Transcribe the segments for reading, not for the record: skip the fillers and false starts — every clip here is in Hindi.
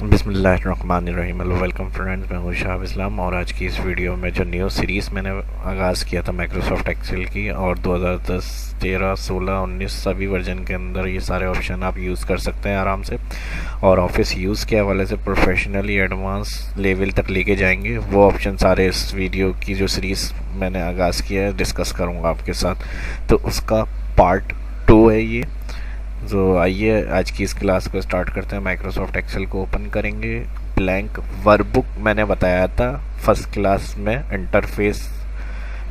बिस्मिल्लाहिर्रहमानिर्रहीम। हेलो वेलकम फ्रेंड्स, मैं हूं शाह इस्लाम और आज की इस वीडियो में जो न्यू सीरीज़ मैंने आगाज़ किया था माइक्रोसॉफ्ट एक्सेल की, और 2010, 13, 16, 19 सभी वर्जन के अंदर ये सारे ऑप्शन आप यूज़ कर सकते हैं आराम से, और ऑफिस यूज़ के हवाले से प्रोफेशनली एडवांस लेवल तक लेके जाएंगे। वो ऑप्शन सारे इस वीडियो की जो सीरीज़ मैंने आगाज़ किया है डिस्कस करूँगा आपके साथ, तो उसका पार्ट 2 है ये। तो आइए आज की इस क्लास को स्टार्ट करते हैं। माइक्रोसॉफ्ट एक्सेल को ओपन करेंगे। ब्लैंक वर्कबुक मैंने बताया था फर्स्ट क्लास में, इंटरफेस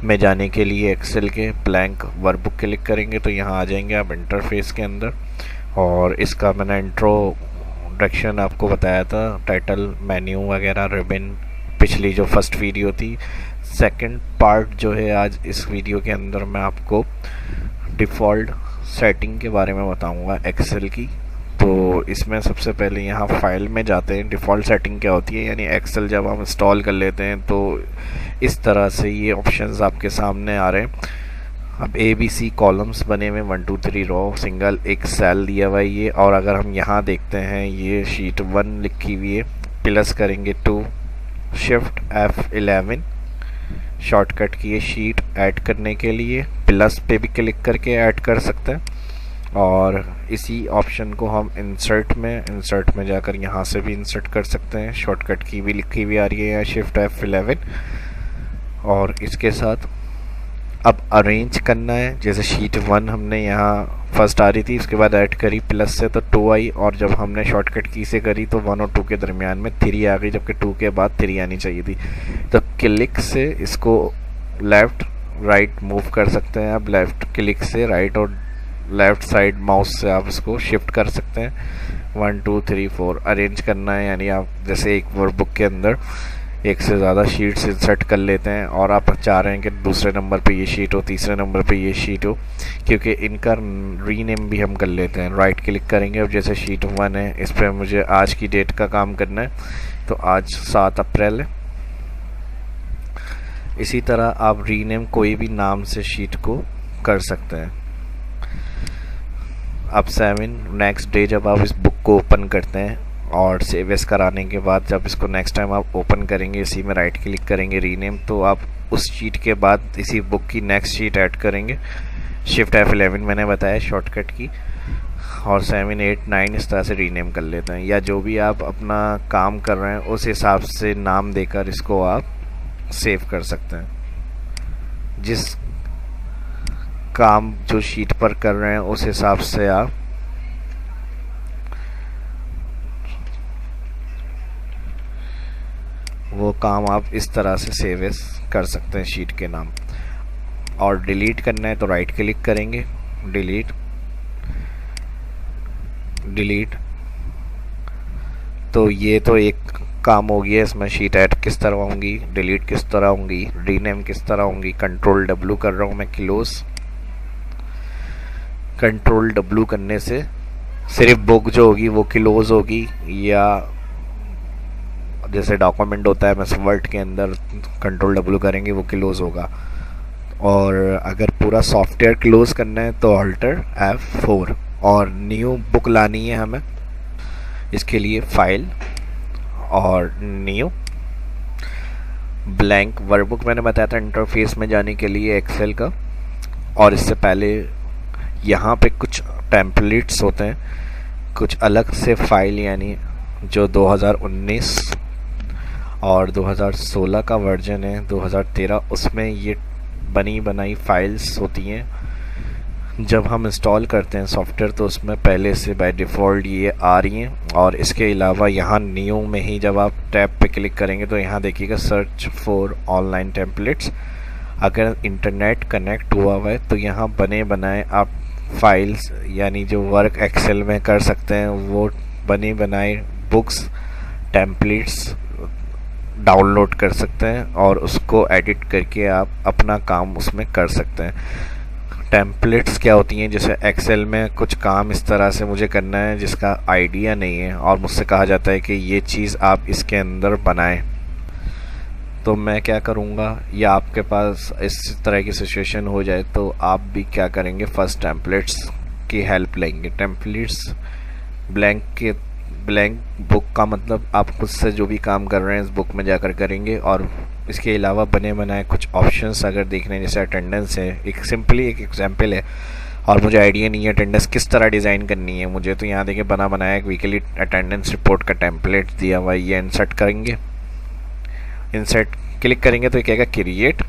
में जाने के लिए एक्सेल के ब्लैंक वर्कबुक क्लिक करेंगे तो यहाँ आ जाएंगे आप इंटरफेस के अंदर। और इसका मैंने इंट्रोडक्शन आपको बताया था, टाइटल, मेन्यू वगैरह, रिबन, पिछली जो फर्स्ट वीडियो थी। सेकंड पार्ट जो है आज इस वीडियो के अंदर मैं आपको डिफ़ॉल्ट सेटिंग के बारे में बताऊंगा एक्सेल की। तो इसमें सबसे पहले यहाँ फाइल में जाते हैं। डिफ़ॉल्ट सेटिंग क्या होती है, यानी एक्सेल जब हम इंस्टॉल कर लेते हैं तो इस तरह से ये ऑप्शंस आपके सामने आ रहे हैं। अब ABC कॉलम्स बने हुए, 1 2 3 रो, सिंगल एक सेल दिया हुआ है ये। और अगर हम यहाँ देखते हैं ये शीट 1 लिखी हुई है, प्लस करेंगे 2, शिफ्ट F11 शॉर्टकट की ये शीट ऐड करने के लिए, प्लस पे भी क्लिक करके ऐड कर सकते हैं। और इसी ऑप्शन को हम इंसर्ट में जाकर यहाँ से भी इंसर्ट कर सकते हैं। शॉर्टकट की भी लिखी हुई आ रही है यहाँ, शिफ्ट F11। और इसके साथ अब अरेंज करना है, जैसे शीट 1 हमने यहाँ फर्स्ट आ रही थी, उसके बाद ऐड करी प्लस से तो 2 आई, और जब हमने शॉर्टकट की से करी तो 1 और 2 के दरमियान में 3 आ गई, जबकि 2 के बाद 3 आनी चाहिए थी। तो क्लिक से इसको लेफ़्ट राइट मूव कर सकते हैं आप। लेफ़्ट क्लिक से राइट और लेफ़्ट साइड माउस से आप इसको शिफ्ट कर सकते हैं। 1 2 3 4 अरेंज करना है, यानी आप जैसे एक वर्कबुक के अंदर एक से ज़्यादा शीट्स इंसर्ट कर लेते हैं और आप चाह रहे हैं कि दूसरे नंबर पे ये शीट हो, तीसरे नंबर पे ये शीट हो, क्योंकि इनका रीनेम भी हम कर लेते हैं। राइट क्लिक करेंगे। अब जैसे शीट 1 है, इस पर मुझे आज की डेट का काम करना है, तो आज 7 अप्रैल है। इसी तरह आप रीनेम कोई भी नाम से शीट को कर सकते हैं। अब 7 नेक्स्ट डे जब आप इस बुक को ओपन करते हैं और सेव एस कराने के बाद जब इसको नेक्स्ट टाइम आप ओपन करेंगे, इसी में राइट क्लिक करेंगे रीनेम, तो आप उस शीट के बाद इसी बुक की नेक्स्ट शीट ऐड करेंगे। शिफ्ट F11 मैंने बताया शॉर्टकट की, और 7 8 9 इस तरह से रीनेम कर लेते हैं। या जो भी आप अपना काम कर रहे हैं उस हिसाब से नाम देकर इसको आप सेव कर सकते हैं। जिस काम जो शीट पर कर रहे हैं उस हिसाब से आप वो काम आप इस तरह से सेव कर सकते हैं शीट के नाम। और डिलीट करना है तो राइट क्लिक करेंगे, डिलीट, डिलीट। तो ये तो एक काम हो गया। इसमें शीट ऐड किस तरह होंगी, डिलीट किस तरह होंगी, रीनेम किस तरह होंगी। कंट्रोल W कर रहा हूँ मैं, क्लोज। कंट्रोल W करने से सिर्फ बुक जो होगी वो क्लोज होगी, या जैसे डॉक्यूमेंट होता है मैं वर्ड के अंदर कंट्रोल W करेंगे वो क्लोज होगा। और अगर पूरा सॉफ्टवेयर क्लोज करना है तो अल्टर F4। और न्यू बुक लानी है हमें, इसके लिए फाइल और न्यू ब्लैंक वर्कबुक मैंने बताया था इंटरफेस में जाने के लिए एक्सेल का। और इससे पहले यहाँ पे कुछ टेम्पलेट्स होते हैं, कुछ अलग से फाइल, यानी जो 2019 और 2016 का वर्जन है, 2013 उसमें ये बनी बनाई फाइल्स होती हैं। जब हम इंस्टॉल करते हैं सॉफ्टवेयर तो उसमें पहले से बाय डिफ़ॉल्ट ये आ रही हैं। और इसके अलावा यहाँ न्यू में ही जब आप टैब पे क्लिक करेंगे तो यहाँ देखिएगा सर्च फॉर ऑनलाइन टेम्पलेट्स। अगर इंटरनेट कनेक्ट हुआ हुआ है तो यहाँ बने बनाए आप फाइल्स, यानी जो वर्क एक्सेल में कर सकते हैं, वो बने बनाए बुक्स, टेम्पलेट्स डाउनलोड कर सकते हैं और उसको एडिट करके आप अपना काम उसमें कर सकते हैं। टेम्पलेट्स क्या होती हैं, जैसे एक्सेल में कुछ काम इस तरह से मुझे करना है जिसका आइडिया नहीं है और मुझसे कहा जाता है कि ये चीज़ आप इसके अंदर बनाएं, तो मैं क्या करूँगा, या आपके पास इस तरह की सिचुएशन हो जाए तो आप भी क्या करेंगे, फर्स्ट टेम्पलेट्स की हेल्प लेंगे। टेम्पलेट्स ब्लैंक के ब्लैंक बुक का मतलब आप खुद से जो भी काम कर रहे हैं इस बुक में जाकर करेंगे। और इसके अलावा बने बनाए कुछ ऑप्शंस अगर देखने हैं, जैसे अटेंडेंस है, एक सिंपली एक एग्जांपल है और मुझे आइडिया नहीं है अटेंडेंस किस तरह डिज़ाइन करनी है मुझे, तो यहाँ देखिए बना बनाया एक वीकली अटेंडेंस रिपोर्ट का टेम्पलेट दिया हुआ है। ये इंसर्ट करेंगे, इंसर्ट क्लिक करेंगे तो ये कहेगा क्रिएट।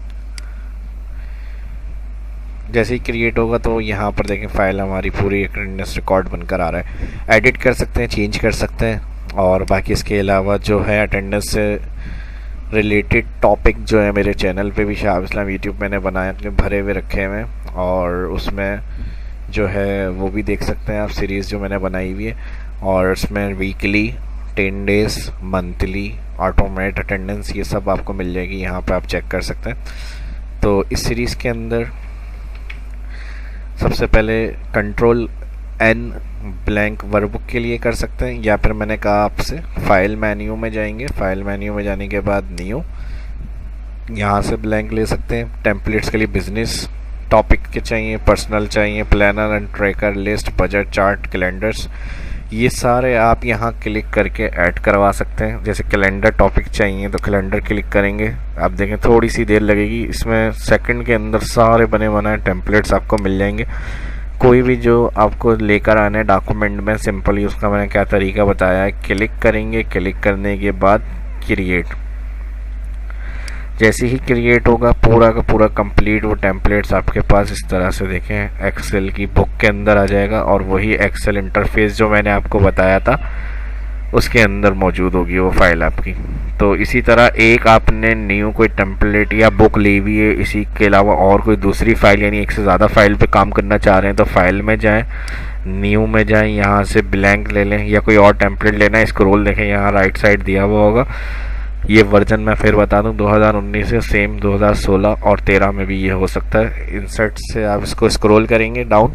जैसे ही क्रिएट होगा तो यहाँ पर देखें फाइल हमारी पूरी अटेंडेंस रिकॉर्ड बनकर आ रहा है। एडिट कर सकते हैं, चेंज कर सकते हैं। और बाकी इसके अलावा जो है अटेंडेंस से रिलेटेड टॉपिक जो है मेरे चैनल पे भी शहाब इस्लाम यूट्यूब मैंने बनाए अपने भरे हुए रखे हुए हैं, और उसमें जो है वो भी देख सकते हैं आप सीरीज़ जो मैंने बनाई हुई है। और उसमें weekly, 10 days, monthly, automate attendance ये सब आपको मिल जाएगी, यहाँ पे आप चेक कर सकते हैं। तो इस सीरीज़ के अंदर सबसे पहले कंट्रोल N ब्लैंक वर्कबुक के लिए कर सकते हैं, या फिर मैंने कहा आपसे फाइल मेन्यू में जाएंगे, फाइल मेन्यू में जाने के बाद न्यू, यहाँ से ब्लैंक ले सकते हैं। टेम्पलेट्स के लिए बिजनेस टॉपिक के चाहिए, पर्सनल चाहिए, planner and tracker, list, budget, chart, calendars, ये सारे आप यहाँ क्लिक करके ऐड करवा सकते हैं। जैसे कैलेंडर टॉपिक चाहिए तो कैलेंडर क्लिक करेंगे, आप देखें थोड़ी सी देर लगेगी, इसमें सेकंड के अंदर सारे बने बनाए टेम्पलेट्स आपको मिल जाएंगे। कोई भी जो आपको लेकर आना है डॉक्यूमेंट में, सिंपली उसका मैंने क्या तरीका बताया है, क्लिक करेंगे, क्लिक करने के बाद क्रिएट। जैसे ही क्रिएट होगा पूरा का पूरा कंप्लीट वो टेम्पलेट्स आपके पास इस तरह से देखें एक्सेल की बुक के अंदर आ जाएगा, और वही एक्सेल इंटरफेस जो मैंने आपको बताया था उसके अंदर मौजूद होगी वो फाइल आपकी। तो इसी तरह एक आपने न्यू कोई टेम्पलेट या बुक ली हुई है, इसी के अलावा और कोई दूसरी फाइल यानी एक से ज़्यादा फाइल पे काम करना चाह रहे हैं तो फाइल में जाएं, न्यू में जाएं, यहाँ से ब्लैंक ले लें, या कोई और टेम्पलेट लेना है स्क्रॉल देखें यहाँ राइट साइड दिया हुआ होगा। ये वर्जन मैं फिर बता दूं 2019 से सेम 2016 और 13 में भी ये हो सकता है। इंसर्ट से आप इसको स्क्रॉल करेंगे डाउन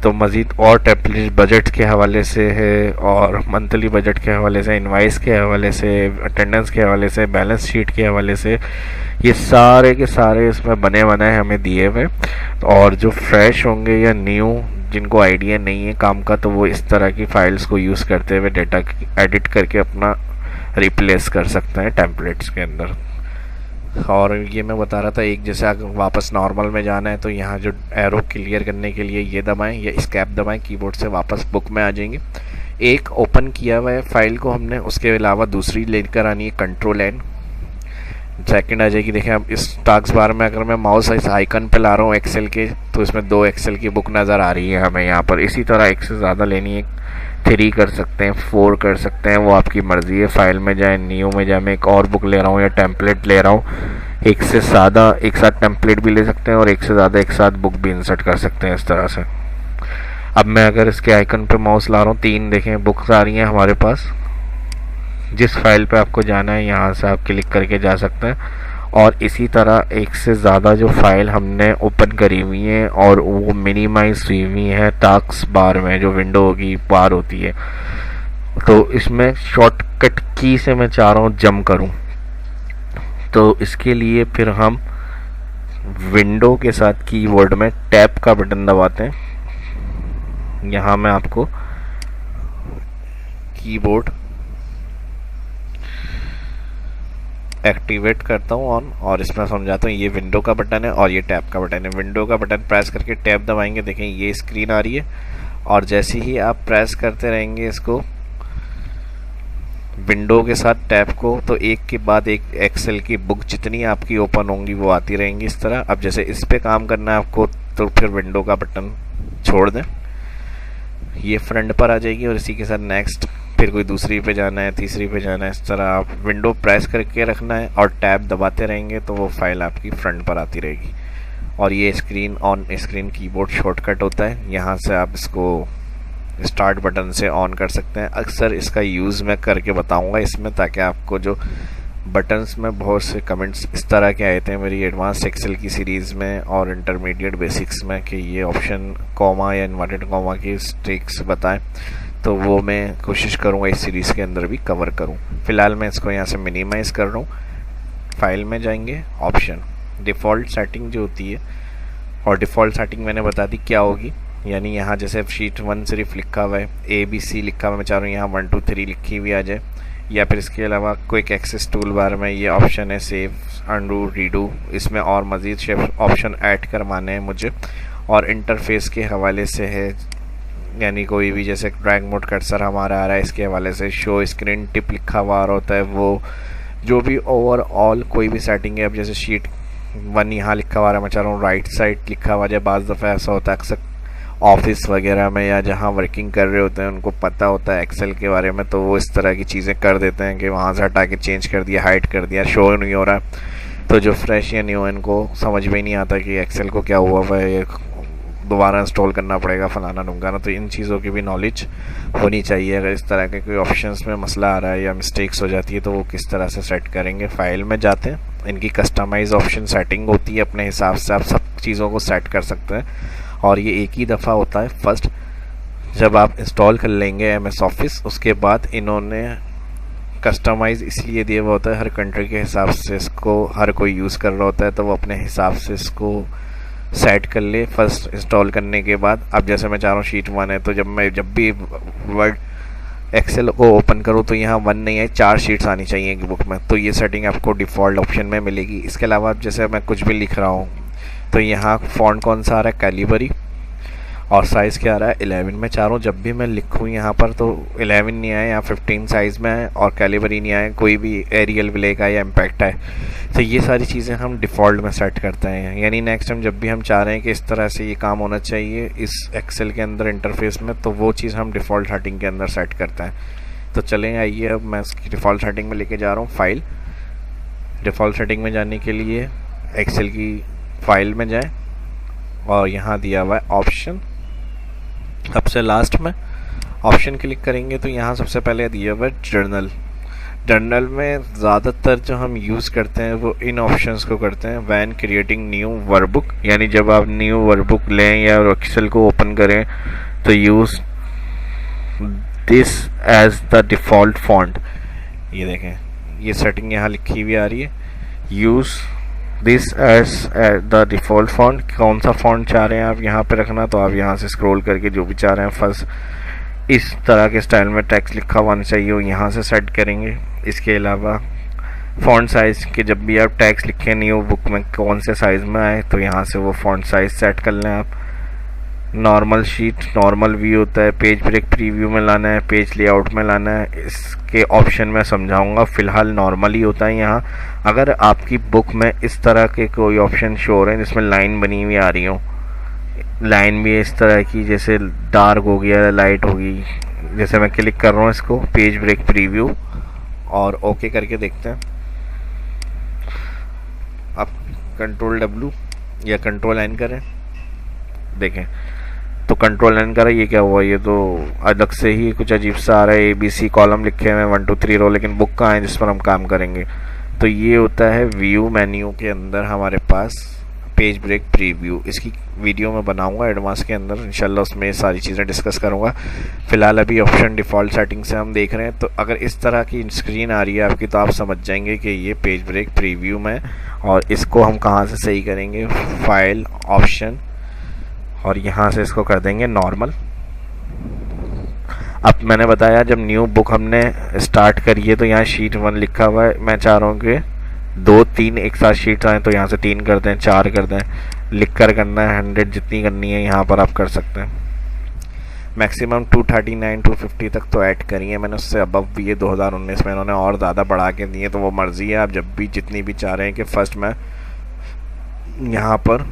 तो मज़ीद और टेम्पलेट बजट के हवाले से है, और मंथली बजट के हवाले से, इनवाइस के हवाले से, अटेंडेंस के हवाले से, बैलेंस शीट के हवाले से, ये सारे के सारे इसमें बने बनाए हमें दिए हुए। और जो फ्रेश होंगे या न्यू जिनको आइडिया नहीं है काम का, तो वो इस तरह की फाइल्स को यूज़ करते हुए डेटा एडिट करके अपना रिप्लेस कर सकते हैं टेम्पलेट्स के अंदर। और ये मैं बता रहा था एक जैसे अगर वापस नॉर्मल में जाना है तो यहाँ जो एरो क्लियर करने के लिए ये दबाएं या स्केप दबाएं, कीबोर्ड से वापस बुक में आ जाएंगे। एक ओपन किया हुआ है फाइल को हमने, उसके अलावा दूसरी लेकर आनी है कंट्रोल N, सेकंड आ जाएगी। देखें अब इस टास्क बार में अगर मैं माउस इस आइकन पे ला रहा हूँ एक्सेल के, तो इसमें 2 एक्सेल की बुक नज़र आ रही है हमें यहाँ पर। इसी तरह एक से ज़्यादा लेनी है, 3 कर सकते हैं, 4 कर सकते हैं, वो आपकी मर्ज़ी है। फाइल में जाए, न्यू में जाए, मैं एक और बुक ले रहा हूँ या टेम्पलेट ले रहा हूँ, एक से ज़्यादा एक साथ टेम्पलेट भी ले सकते हैं और एक से ज़्यादा एक साथ बुक भी इंसर्ट कर सकते हैं इस तरह से। अब मैं अगर इसके आइकन पे माउस ला रहा हूँ, 3 देखें बुक्स आ रही हैं हमारे पास। जिस फाइल पे आपको जाना है यहाँ से आप क्लिक करके जा सकते हैं, और इसी तरह एक से ज़्यादा जो फाइल हमने ओपन करी हुई है और वो मिनिमाइज हुई हुई है टास्क बार में, जो विंडो की बार होती है, तो इसमें शॉर्टकट की से मैं चाह रहा हूँ जंप करूँ, तो इसके लिए फिर हम विंडो के साथ कीबोर्ड में टैब का बटन दबाते हैं। यहाँ मैं आपको कीबोर्ड एक्टिवेट करता हूँ ऑन, और इसमें समझाता हूँ। ये विंडो का बटन है और ये टैब का बटन है। विंडो का बटन प्रेस करके टैब दबाएंगे, देखें ये स्क्रीन आ रही है, और जैसे ही आप प्रेस करते रहेंगे इसको विंडो के साथ टैब को, तो एक के बाद एक एक्सेल की बुक जितनी आपकी ओपन होंगी वो आती रहेंगी इस तरह। अब जैसे इस पे काम करना है आपको, तो फिर विंडो का बटन छोड़ दें, ये फ्रंट पर आ जाएगी, और इसी के साथ नेक्स्ट, फिर कोई दूसरी पे जाना है, तीसरी पे जाना है, इस तरह आप विंडो प्रेस करके रखना है और टैब दबाते रहेंगे तो वो फाइल आपकी फ्रंट पर आती रहेगी। और ये screen on screen keyboard shortcut होता है, यहाँ से आप इसको स्टार्ट बटन से ऑन कर सकते हैं। अक्सर इसका यूज़ मैं करके बताऊंगा इसमें, ताकि आपको जो बटन्स में बहुत से कमेंट्स इस तरह के आए थे मेरी एडवांस एक्सेल की सीरीज़ में और इंटरमीडिएट बेसिक्स में कि ये ऑप्शन कॉमा या इन्वर्टेड कॉमा की ट्रिक्स बताएं, तो वो मैं कोशिश करूँगा इस सीरीज़ के अंदर भी कवर करूँ। फ़िलहाल मैं इसको यहाँ से मिनिमाइज़ कर रहा हूँ। फाइल में जाएंगे, ऑप्शन डिफ़ॉल्ट सेटिंग जो होती है, और डिफ़ॉल्ट सेटिंग मैंने बता दी क्या होगी। यानी यहाँ जैसे शीट 1 सिर्फ लिखा हुआ है, ABC लिखा हुआ है, मैं चाह रहा हूँ यहाँ 1 2 3 लिखी हुई आ जाए। या फिर इसके अलावा क्विक एक्सेस टूल बार में ये ऑप्शन है सेव, अंडू, रीडू, इसमें और मज़ीद ऑप्शन ऐड करवाने हैं मुझे। और इंटरफेस के हवाले से है, यानी कोई भी जैसे ड्रैग मोड कर्सर हमारा आ रहा है, इसके हवाले से शो स्क्रीन टिप लिखा हुआ आ रहा होता है, वो जो भी ओवरऑल कोई भी सेटिंग है। अब जैसे शीट 1 यहाँ लिखा हुआ है, मैं चाह रहा हूँ राइट साइड लिखा हुआ जाए। बाज़ दफ़ा ऐसा होता है अक्सर ऑफिस वगैरह में या जहाँ वर्किंग कर रहे होते हैं उनको पता होता है एक्सेल के बारे में, तो वो इस तरह की चीज़ें कर देते हैं कि वहाँ से हटा के चेंज कर दिया, हाइड कर दिया, शो नहीं हो रहा है। तो जो फ्रेश या न्यू इनको समझ में ही नहीं आता कि एक्सेल को क्या हुआ है, ये दोबारा इंस्टॉल करना पड़ेगा फलाना ढूंढाना। तो इन चीज़ों की भी नॉलेज होनी चाहिए। अगर इस तरह के कोई ऑप्शंस में मसला आ रहा है या मिस्टेक्स हो जाती है तो वो किस तरह से सेट करेंगे। फाइल में जाते हैं, इनकी कस्टमाइज ऑप्शन सेटिंग होती है, अपने हिसाब से आप सब चीज़ों को सेट कर सकते हैं। और ये एक ही दफ़ा होता है, फर्स्ट जब आप इंस्टॉल कर लेंगे MS ऑफिस, उसके बाद इन्होंने कस्टमाइज़ इसलिए दिया हुआ होता है हर कंट्री के हिसाब से, इसको हर कोई यूज़ कर रहा होता है तो वो अपने हिसाब से इसको सेट कर ले फर्स्ट इंस्टॉल करने के बाद। अब जैसे मैं चाह रहा हूँ शीट 1 है, तो जब भी वर्ड एक्सेल को ओपन करूँ तो यहाँ 1 नहीं है, 4 शीट्स आनी चाहिए कि बुक में। तो ये सेटिंग आपको डिफ़ॉल्ट ऑप्शन में मिलेगी। इसके अलावा जैसे मैं कुछ भी लिख रहा हूँ तो यहाँ फ़ॉन्ट कौन सा आ रहा है, कैलिबरी, और साइज़ क्या आ रहा है 11। मैं चाह रहा हूँ जब भी मैं लिखूँ यहाँ पर तो 11 नहीं आए, यहाँ 15 साइज़ में आए और कैलिबरी नहीं आए, कोई भी एरियल ब्लैक आए या इम्पैक्ट आए। तो ये सारी चीज़ें हम डिफ़ॉल्ट में सेट करते हैं। यानी नेक्स्ट टाइम जब भी हम चाह रहे हैं कि इस तरह से ये काम होना चाहिए इस एक्सेल के अंदर इंटरफेस में, तो वो चीज़ हम डिफ़ॉल्ट सेटिंग के अंदर सेट करते हैं। तो चलें आइए, अब मैं इसकी डिफ़ॉल्ट सेटिंग में लेके जा रहा हूँ। फाइल, डिफ़ॉल्ट सेटिंग में जाने के लिए एक्सेल की फ़ाइल में जाएँ और यहाँ दिया हुआ है ऑप्शन, सबसे लास्ट में ऑप्शन क्लिक करेंगे तो यहाँ सबसे पहले दिया हुआ है जर्नल। जर्नल में ज़्यादातर जो हम यूज़ करते हैं वो इन ऑप्शंस को करते हैं। व्हेन क्रिएटिंग न्यू वर्कबुक, यानी जब आप न्यू वर्कबुक लें या एक्सेल को ओपन करें तो use this as the default font. ये देखें, ये सेटिंग यहाँ लिखी हुई आ रही है, use this as the default font. कौन सा फॉन्ट चाह रहे हैं आप यहाँ पे रखना, तो आप यहाँ से स्क्रॉल करके जो भी चाह रहे हैं फर्स्ट इस तरह के स्टाइल में टेक्स्ट लिखा हुआ चाहिए वो यहाँ से सेट करेंगे। इसके अलावा फ़ॉन्ट साइज़ के जब भी आप टेक्स्ट लिखें न्यू बुक में कौन से साइज़ में आए तो यहाँ से वो फ़ॉन्ट साइज़ सेट कर लें आप। नॉर्मल शीट, नॉर्मल व्यू होता है, पेज ब्रेक प्रीव्यू में लाना है, पेज लेआउट में लाना है, इसके ऑप्शन में समझाऊंगा। फ़िलहाल नॉर्मल ही होता है यहाँ। अगर आपकी बुक में इस तरह के कोई ऑप्शन शो हो रहे हैं जिसमें लाइन बनी हुई आ रही हो, लाइन भी इस तरह की जैसे डार्क हो गया, लाइट होगी, जैसे मैं क्लिक कर रहा हूँ इसको पेज ब्रेक प्रीव्यू और ओके करके देखते हैं। आप Ctrl+W या Ctrl+N करें, देखें तो Ctrl+N करें, ये क्या हुआ, ये तो अलग से ही कुछ अजीब सा आ रहा है। ABC कॉलम लिखे हुए 1 2 3 रो, लेकिन बुक कहाँ है जिस पर हम काम करेंगे। तो ये होता है व्यू मेन्यू के अंदर हमारे पास पेज ब्रेक प्रीव्यू। इसकी वीडियो मैं बनाऊंगा एडवांस के अंदर इंशाल्लाह, उसमें सारी चीज़ें डिस्कस करूंगा। फ़िलहाल अभी ऑप्शन डिफ़ॉल्ट सेटिंग से हम देख रहे हैं। तो अगर इस तरह की स्क्रीन आ रही है आपकी तो आप समझ जाएंगे कि ये पेज ब्रेक प्रीव्यू में, और इसको हम कहाँ से सही करेंगे, फाइल, ऑप्शन, और यहाँ से इसको कर देंगे नॉर्मल। अब मैंने बताया जब न्यू बुक हमने स्टार्ट करी है तो यहाँ शीट 1 लिखा हुआ है, मैं चाह रहा हूँ कि 2 3 एक साथ शीट्स आए तो यहाँ से 3 कर दें, 4 कर दें, लिख कर करना है 100 जितनी करनी है यहाँ पर आप कर सकते हैं। मैक्सिमम 239 250 तक तो ऐड करी है मैंने, उससे अबव भी ये 2019 में इन्होंने और ज़्यादा बढ़ा के दिए, तो वो मर्ज़ी है। आप जब भी जितनी भी चाह रहे हैं कि फ़र्स्ट में यहाँ पर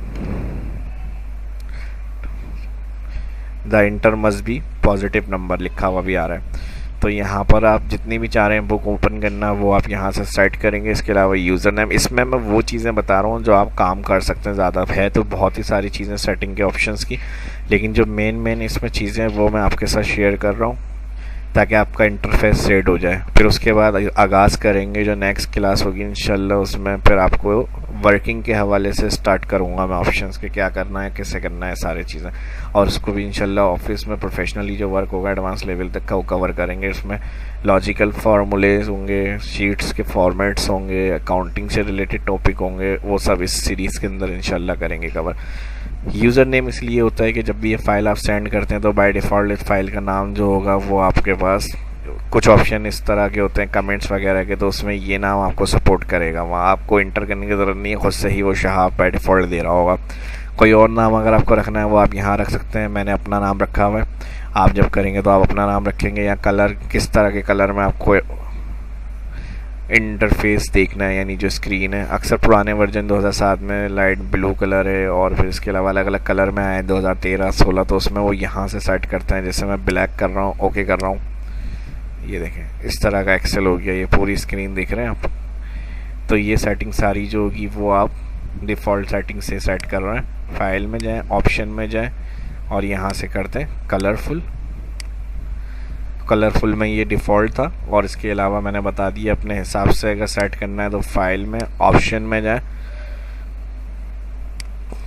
the inter must be positive number लिखा हुआ भी आ रहा है, तो यहाँ पर आप जितनी भी चाह रहे हैं बुक ओपन करना वो आप यहाँ से सेट करेंगे। इसके अलावा यूज़र नेम, इसमें मैं वो चीज़ें बता रहा हूँ जो आप काम कर सकते हैं। ज़्यादा है तो बहुत ही सारी चीज़ें सेटिंग के ऑप्शंस की, लेकिन जो मेन इसमें चीज़ें वो मैं आपके साथ शेयर कर रहा हूँ ताकि आपका इंटरफेस सेट हो जाए। फिर उसके बाद आगाज़ करेंगे जो नेक्स्ट क्लास होगी इंशाल्लाह, उसमें फिर आपको वर्किंग के हवाले से स्टार्ट करूँगा मैं ऑप्शंस के क्या करना है, कैसे करना है, सारी चीज़ें। और उसको भी इंशाल्लाह ऑफिस में प्रोफेशनली जो वर्क होगा एडवांस लेवल तक का वो कवर करेंगे। इसमें लॉजिकल फार्मूलेज होंगे, शीट्स के फॉर्मेट्स होंगे, अकाउंटिंग से रिलेटेड टॉपिक होंगे, वो सब इस सीरीज़ के अंदर इंशाल्लाह करेंगे कवर। यूज़र नेम इसलिए होता है कि जब भी ये फ़ाइल आप सेंड करते हैं तो बाय डिफ़ॉल्ट इस फाइल का नाम जो होगा वो आपके पास कुछ ऑप्शन इस तरह के होते हैं कमेंट्स वगैरह के, तो उसमें ये नाम आपको सपोर्ट करेगा। वहाँ आपको इंटर करने की ज़रूरत नहीं है, खुद से ही वो शहाब बाय डिफ़ॉल्ट दे रहा होगा। कोई और नाम अगर आपको रखना है वो आप यहाँ रख सकते हैं। मैंने अपना नाम रखा हुआ है, आप जब करेंगे तो आप अपना नाम रखेंगे। या कलर, किस तरह के कलर में आपको इंटरफेस देखना है, यानी जो स्क्रीन है। अक्सर पुराने वर्जन 2007 में लाइट ब्लू कलर है और फिर इसके अलावा अलग अलग कलर में आए 2013, 16, तो उसमें वो यहाँ से सेट करते हैं। जैसे मैं ब्लैक कर रहा हूँ, ओके कर रहा हूँ, ये देखें इस तरह का एक्सेल हो गया, ये पूरी स्क्रीन देख रहे हैं आप। तो ये सेटिंग सारी जो होगी वो आप डिफ़ॉल्ट सेटिंग से सेट कर रहे हैं। फाइल में जाएं, ऑप्शन में जाएं और यहाँ से करते हैं कलरफुल। कलरफुल में ये डिफ़ॉल्ट था और इसके अलावा मैंने बता दिया अपने हिसाब से अगर सेट करना है तो फाइल में ऑप्शन में जाएं।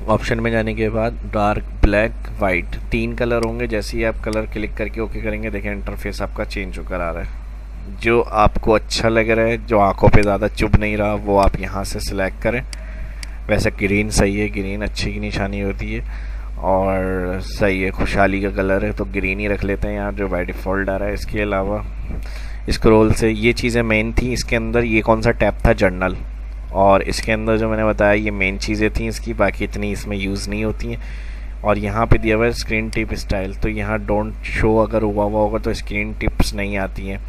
ऑप्शन में जाने के बाद डार्क, ब्लैक, वाइट, 3 कलर होंगे। जैसे ही आप कलर क्लिक करके ओके करेंगे, देखें इंटरफेस आपका चेंज होकर आ रहा है। जो आपको अच्छा लग रहा है, जो आंखों पे ज़्यादा चुभ नहीं रहा, वो आप यहाँ से सिलेक्ट करें। वैसे ग्रीन सही है, ग्रीन अच्छी की निशानी होती है और सही है, खुशहाली का कलर है तो ग्रीन ही रख लेते हैं यहाँ जो बाय डिफ़ॉल्ट आ रहा है। इसके अलावा स्क्रॉल से ये चीज़ें मेन थी। इसके अंदर ये कौन सा टैब था, जर्नल, और इसके अंदर जो मैंने बताया ये मेन चीज़ें थी इसकी, बाकी इतनी इसमें यूज़ नहीं होती हैं। और यहाँ पे दिया हुआ है स्क्रीन टिप स्टाइल, तो यहाँ डोंट शो अगर हुआ होगा तो स्क्रीन टिप्स नहीं आती हैं।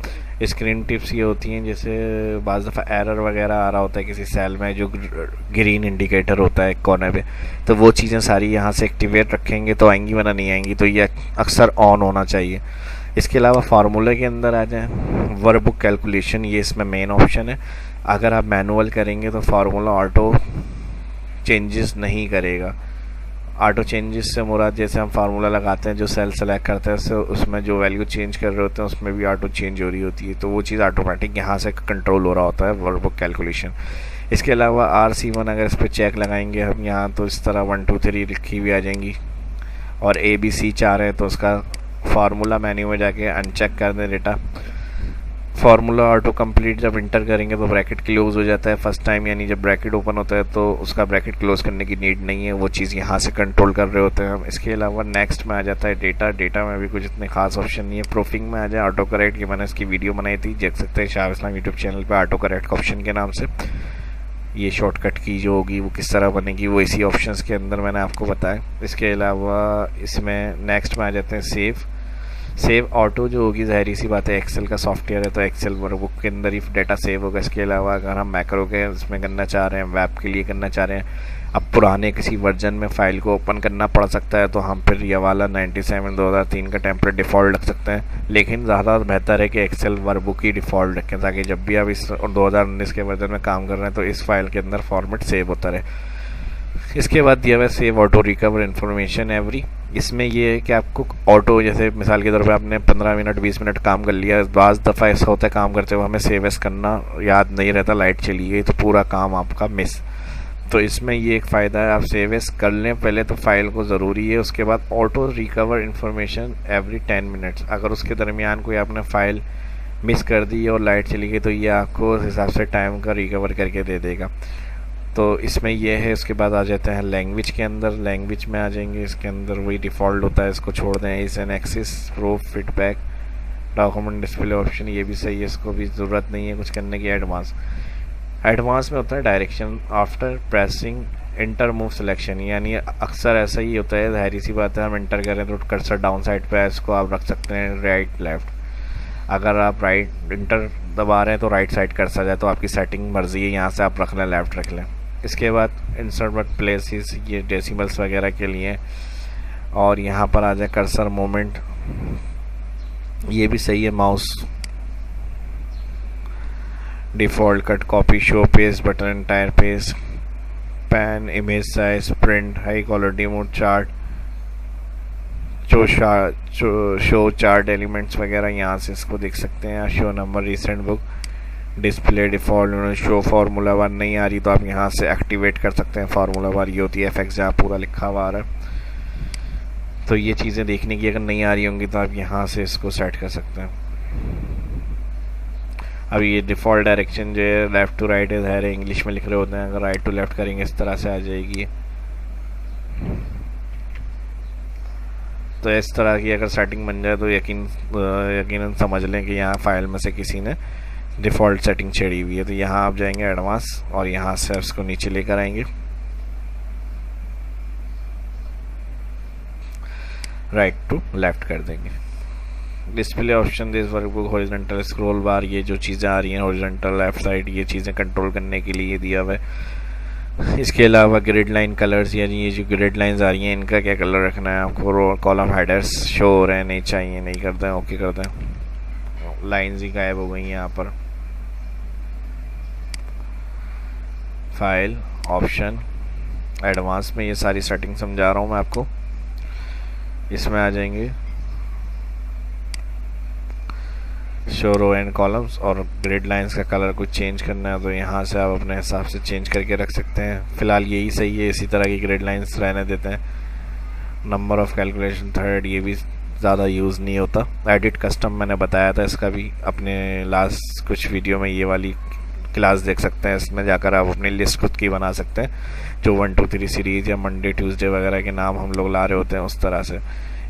स्क्रीन टिप्स ये होती हैं जैसे बाज़ दफ़ा एरर वगैरह आ रहा होता है किसी सेल में, जो ग्रीन इंडिकेटर होता है कोने पे, तो वो चीज़ें सारी यहाँ से एक्टिवेट रखेंगे तो आएंगी, वरना नहीं आएंगी। तो ये अक्सर ऑन होना चाहिए। इसके अलावा फार्मूले के अंदर आ जाएं, वर्ब बुक कैलकुलेशन, ये इसमें मेन ऑप्शन है। अगर आप मैनुअल करेंगे तो फार्मूला ऑटो चेंजेस नहीं करेगा। ऑटो चेंजेस से मुराद जैसे हम फार्मूला लगाते हैं, जो सेल सेलेक्ट करते हैं तो उसमें जो वैल्यू चेंज कर रहे होते हैं उसमें भी ऑटो चेंज हो रही होती है, तो वो चीज़ ऑटोमेटिक यहाँ से कंट्रोल हो रहा होता है वर्ब बुक कैलकुलेशन। इसके अलावा RC1 अगर इस पर चेक लगाएंगे हम यहाँ, तो इस तरह 1 2 3 लिखी हुई आ जाएंगी। और ABC 4 है तो उसका फार्मूला मेन्यू में जाके अनचेक कर दें डेटा। फार्मूला ऑटो कंप्लीट जब इंटर करेंगे तो ब्रैकेट क्लोज हो जाता है फर्स्ट टाइम, यानी जब ब्रैकेट ओपन होता है तो उसका ब्रैकेट क्लोज करने की नीड नहीं है, वो चीज़ यहाँ से कंट्रोल कर रहे होते हैं हम। इसके अलावा नेक्स्ट में आ जाता है डेटा। डेटा में भी कुछ इतने खास ऑप्शन नहीं है। प्रूफिंग में आ जाए ऑटो करेक्ट, ये मैंने इसकी वीडियो बनाई थी, देख सकते हैं शाह इस्लाम यूट्यूब चैनल पर ऑटो करेक्ट ऑप्शन के नाम से। ये शॉर्टकट की जो होगी वो किस तरह बनेगी वो इसी ऑप्शंस के अंदर मैंने आपको बताया। इसके अलावा इसमें नेक्स्ट में आ जाते हैं सेव ऑटो जो होगी, ज़ाहिर सी बात है एक्सेल का सॉफ्टवेयर है तो एक्सेल वर्कबुक के अंदर ही डेटा सेव होगा। इसके अलावा अगर हम मैक्रो के इसमें करना चाह रहे हैं, वेब के लिए करना चाह रहे हैं, अब पुराने किसी वर्जन में फ़ाइल को ओपन करना पड़ सकता है तो हम फिर ये वाला 97 2003 का टेम्पलेट डिफ़ॉल्ट रख सकते हैं। लेकिन ज़्यादा बेहतर है कि एक्सेल वर्कबुक ही डिफ़ॉल्ट रखें, ताकि जब भी आप इस 2019 के वर्जन में काम कर रहे हैं तो इस फाइल के अंदर फॉर्मेट सेव होता रहे। इसके बाद दिया हुआ है save auto recover information every. इसमें ये है कि आपको ऑटो, जैसे मिसाल के तौर पे आपने 15 मिनट 20 मिनट काम कर लिया, बाज़ दफ़ा ऐसा होता है काम करते हुए हमें सेव एस करना याद नहीं रहता, लाइट चली गई तो पूरा काम आपका मिस। तो इसमें ये एक फ़ायदा है, आप सेव एस कर लें पहले तो फाइल को ज़रूरी है। उसके बाद auto recover information every 10 minutes. अगर उसके दरमियान कोई आपने फ़ाइल मिस कर दी और लाइट चली गई तो ये आपको उस हिसाब से टाइम का रिकवर करके दे देगा। तो इसमें यह है। उसके बाद आ जाते हैं लैंग्वेज के अंदर। लैंग्वेज में आ जाएंगे, इसके अंदर वही डिफ़ॉल्ट होता है, इसको छोड़ दें। इस an axis proof feedback document display option, ये भी सही है, इसको भी ज़रूरत नहीं है कुछ करने की। एडवांस में होता है direction after pressing inter move selection, यानी अक्सर ऐसा ही होता है, ज़ाहिर सी बात है हम इंटर करें तो कर्सर डाउन साइड पे इसको आप रख सकते हैं राइट लेफ़्ट। अगर आप राइट इंटर दबा रहे हैं तो राइट साइड कर्सर जाए, तो आपकी सेटिंग मर्जी है, यहाँ से आप रख लें लेफ़्ट रख लें। इसके बाद इंसर्ट बट प्लेसेस, ये डेसिमल्स वगैरह के लिए। और यहाँ पर आ जाए कर्सर मोमेंट, ये भी सही है। Mouse default cut copy show page button entire page pan image size print high quality mode chart show chart elements वगैरह, यहाँ से इसको देख सकते हैं। Show number recent book display default show formula बार नहीं आ रही तो आप यहाँ से एक्टिवेट कर सकते हैं। फार्मूला बार ये होती है FX जहाँ पूरा लिखा हुआ आ रहा है। तो ये चीज़ें देखने की अगर नहीं आ रही होंगी तो आप यहाँ से इसको सेट कर सकते हैं। अब ये डिफ़ॉल्ट डायरेक्शन जो है लेफ़्ट टू राइट है, इंग्लिश में लिख रहे होते हैं, अगर राइट टू लेफ़्ट करेंगे इस तरह से आ जाएगी। तो इस तरह की अगर सेटिंग बन जाए तो यकीनन समझ लें कि यहाँ फाइल में से किसी ने डिफ़ॉल्ट सेटिंग छेड़ी हुई है। तो यहाँ आप जाएंगे एडवांस और यहाँ से उसको नीचे लेकर आएंगे, राइट टू लेफ्ट कर देंगे। Display option this workbook horizontal scroll बार, ये जो चीज़ें आ रही हैं हॉरिजॉन्टल लेफ्ट साइड, ये चीज़ें कंट्रोल करने के लिए दिया हुआ है। इसके अलावा ग्रिड लाइन कलर्स, यानी ये जो ग्रिड लाइंस आ रही हैं इनका क्या कलर रखना है आपको। कॉलम हेडर्स शो हो रहे हैं, नहीं चाहिए, नहीं करते हैं, ओके करते हैं। लाइंस ही गायब हो गई हैं यहाँ पर। फाइल ऑप्शन एडवांस में ये सारी सेटिंग समझा रहा हूँ मैं आपको। इसमें आ जाएंगे शो रो एंड कॉलम्स, और ग्रिड लाइंस का कलर कुछ चेंज करना है तो यहाँ से आप अपने हिसाब से चेंज करके रख सकते हैं। फ़िलहाल यही सही है, इसी तरह की ग्रिड लाइंस रहने देते हैं। नंबर ऑफ़ कैलकुलेशन थर्ड, ये भी ज़्यादा यूज़ नहीं होता। एडिट कस्टम मैंने बताया था, इसका भी अपने लास्ट कुछ वीडियो में ये वाली क्लास देख सकते हैं। इसमें जाकर आप अपनी लिस्ट खुद की बना सकते हैं, जो 1 2 3 सीरीज़ या मंडे ट्यूसडे वगैरह के नाम हम लोग ला रहे होते हैं उस तरह से।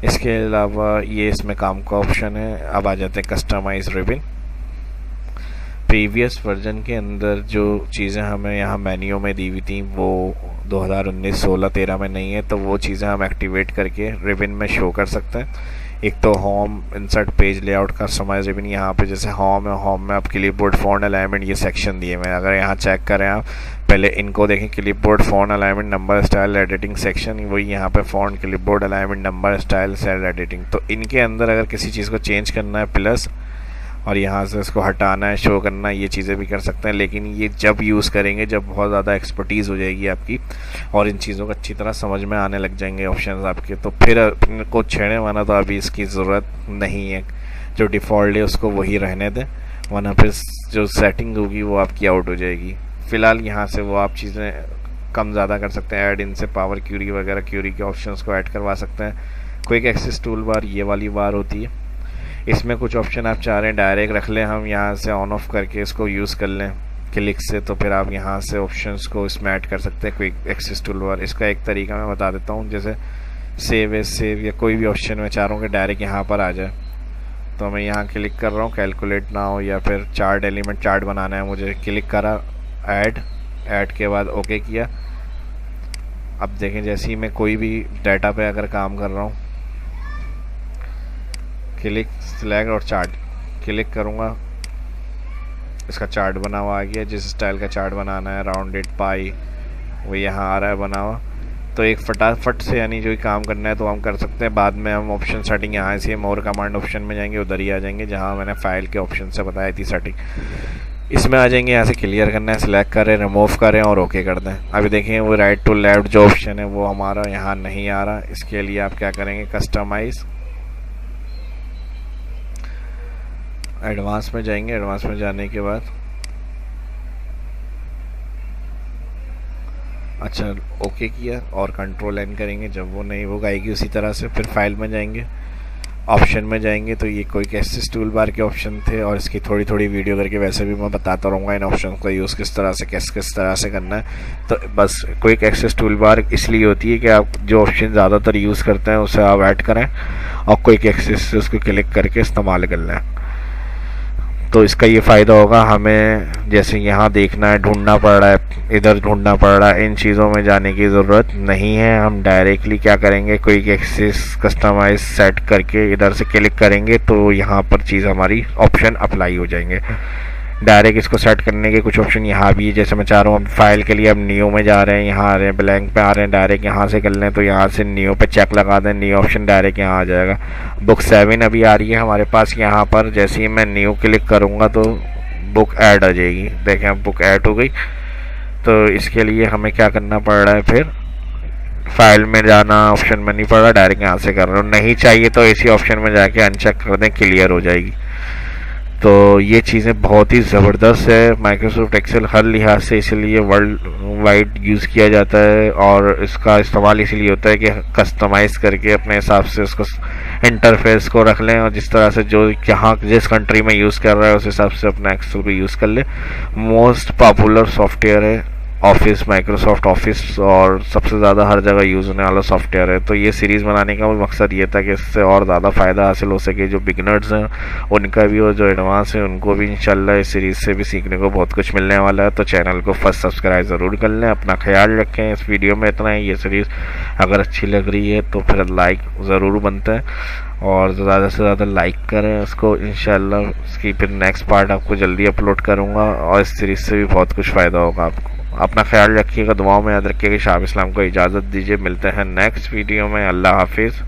इसके अलावा ये इसमें काम का ऑप्शन है। अब आ जाते हैं कस्टमाइज रिबन। प्रीवियस वर्जन के अंदर जो चीज़ें हमें यहाँ मेन्यू में दी हुई थी वो 2019, 16, 13 में नहीं है, तो वो चीज़ें हम एक्टिवेट करके रिबन में शो कर सकते हैं। एक तो home, insert, page layout, customise ribbon. यहाँ पे जैसे होम है, होम में आप क्लिपबोर्ड, फ़ॉन्ट, अलाइनमेंट ये सेक्शन दिए हुए हैं। अगर यहाँ चेक करें आप, पहले इनको देखें, clipboard, font, alignment, number, style, editing section, वही यहाँ पे font, clipboard, alignment, number, style, cell, editing. तो इनके अंदर अगर किसी चीज़ को चेंज करना है प्लस, और यहाँ से इसको हटाना है, शो करना है, ये चीज़ें भी कर सकते हैं। लेकिन ये जब यूज़ करेंगे जब बहुत ज़्यादा एक्सपर्टीज़ हो जाएगी आपकी और इन चीज़ों को अच्छी तरह समझ में आने लग जाएंगे ऑप्शंस आपके, तो फिर इनको छेड़ने वाला तो अभी इसकी ज़रूरत नहीं है। जो डिफ़ॉल्ट है उसको वही रहने दें, वरना फिर जो सेटिंग होगी वो आपकी आउट हो जाएगी। फ़िलहाल यहाँ से वो आप चीज़ें कम ज़्यादा कर सकते हैं। ऐड इनसे पावर क्यूरी वगैरह, क्यूरी के ऑप्शंस को ऐड करवा सकते हैं। क्विक एक्सेस टूल बार, ये वाली बार होती है। इसमें कुछ ऑप्शन आप चाह रहे हैं डायरेक्ट रख लें, हम यहाँ से ऑन ऑफ करके इसको यूज़ कर लें क्लिक से, तो फिर आप यहाँ से ऑप्शंस को इसमें ऐड कर सकते हैं क्विक एक्सेस टूल बार। इसका एक तरीका मैं बता देता हूँ, जैसे सेव एज सेव या कोई भी ऑप्शन मैं चाह रहा हूँ कि डायरेक्ट यहाँ पर आ जाए, तो मैं यहाँ क्लिक कर रहा हूँ, कैलकुलेट ना हो, या फिर चार्ट एलिमेंट चार्ट बनाना है मुझे, क्लिक करा, ऐड के बाद ओके किया। अब देखें जैसे ही मैं कोई भी डाटा पे अगर काम कर रहा हूँ, क्लिक, सिलेक्ट और चार्ट क्लिक करूँगा, इसका चार्ट बना हुआ आ गया। जिस स्टाइल का चार्ट बनाना है, राउंडेड, पाई, वो यहाँ आ रहा है बना हुआ। तो एक फटाफट से यानी जो काम करना है तो हम कर सकते हैं। बाद में हम ऑप्शन सेटिंग यहाँ से मोर कमांड ऑप्शन में जाएंगे, उधर ही आ जाएंगे जहाँ मैंने फाइल के ऑप्शन से बताई थी सेटिंग। इसमें आ जाएंगे, यहाँ से क्लियर करना है, सिलेक्ट करें, रिमूव करें और ओके कर दें। अभी देखें वो राइट टू लेफ्ट जो ऑप्शन है वो हमारा यहाँ नहीं आ रहा। इसके लिए आप क्या करेंगे, कस्टमाइज एडवांस में जाएंगे। एडवांस में जाने के बाद अच्छा ओके किया और कंट्रोल एन करेंगे, जब वो नहीं होगा आएगी उसी तरह से। फिर फाइल में जाएंगे, ऑप्शन में जाएंगे, तो ये क्विक एक्सेस टूल बार के ऑप्शन थे और इसकी थोड़ी थोड़ी वीडियो करके वैसे भी मैं बताता रहूँगा इन ऑप्शन का यूज़ किस तरह से किस तरह से करना है। तो बस क्विक एक्सेस टूल बार इसलिए होती है कि आप जो ऑप्शन ज़्यादातर यूज़ करते हैं उसे आप ऐड करें और क्विक एक्सेस से उसको क्लिक करके इस्तेमाल कर लें। तो इसका ये फ़ायदा होगा, हमें जैसे यहाँ देखना है, ढूंढना पड़ रहा है, इधर ढूंढना पड़ रहा है, इन चीज़ों में जाने की ज़रूरत नहीं है। हम डायरेक्टली क्या करेंगे, क्विक एक्सेस कस्टमाइज सेट करके इधर से क्लिक करेंगे तो यहाँ पर चीज़ हमारी ऑप्शन अप्लाई हो जाएंगे। डायरेक्ट इसको सेट करने के कुछ ऑप्शन यहाँ भी है, जैसे मैं चाह रहा हूँ फाइल के लिए अब न्यू में जा रहे हैं, यहाँ आ रहे हैं, ब्लैंक पे आ रहे हैं, डायरेक्ट यहाँ से कर लें तो यहाँ से न्यू पे चेक लगा दें, न्यू ऑप्शन डायरेक्ट यहाँ आ जाएगा। बुक 7 अभी आ रही है हमारे पास यहाँ पर, जैसे ही मैं न्यू क्लिक करूँगा तो बुक ऐड आ जाएगी। देखें अब बुक ऐड हो गई। तो इसके लिए हमें क्या करना पड़ रहा है, फिर फाइल में जाना, ऑप्शन में नहीं पड़ रहा, डायरेक्ट यहाँ से कर रहा हूँ। नहीं चाहिए तो इसी ऑप्शन में जाके अनचेक कर दें, क्लियर हो जाएगी। तो ये चीज़ें बहुत ही ज़बरदस्त है माइक्रोसॉफ्ट एक्सेल हर लिहाज से, इसलिए वर्ल्ड वाइड यूज़ किया जाता है और इसका इस्तेमाल इसलिए होता है कि कस्टमाइज़ करके अपने हिसाब से उसको इंटरफेस को रख लें और जिस तरह से जो जहाँ जिस कंट्री में यूज़ कर रहा है उस हिसाब से अपना एक्सेल भी यूज़ कर ले। मोस्ट पॉपुलर सॉफ्टवेयर है ऑफिस, माइक्रोसॉफ्ट ऑफिस और सबसे ज़्यादा हर जगह यूज़ होने वाला सॉफ्टवेयर है। तो ये सीरीज़ बनाने का मकसद ये था कि इससे और ज़्यादा फ़ायदा हासिल हो सके, जो बिगनर्स हैं उनका भी और जो एडवांस है उनको भी इंशाल्लाह इस सीरीज़ से भी सीखने को बहुत कुछ मिलने वाला है। तो चैनल को फर्स्ट सब्सक्राइब ज़रूर कर लें। अपना ख्याल रखें। इस वीडियो में इतना ही। ये सीरीज़ अगर अच्छी लग रही है तो फिर लाइक ज़रूर बनता है और ज़्यादा से ज़्यादा लाइक करें इसको। इंशाल्लाह इसकी फिर नेक्स्ट पार्ट आपको जल्दी अपलोड करूँगा और इस सीरीज़ से भी बहुत कुछ फ़ायदा होगा आपको। अपना ख्याल रखिएगा, दुआओं में याद रखिएगा। शाह इस्लाम को इजाज़त दीजिए। मिलते हैं नेक्स्ट वीडियो में। अल्लाह हाफिज़।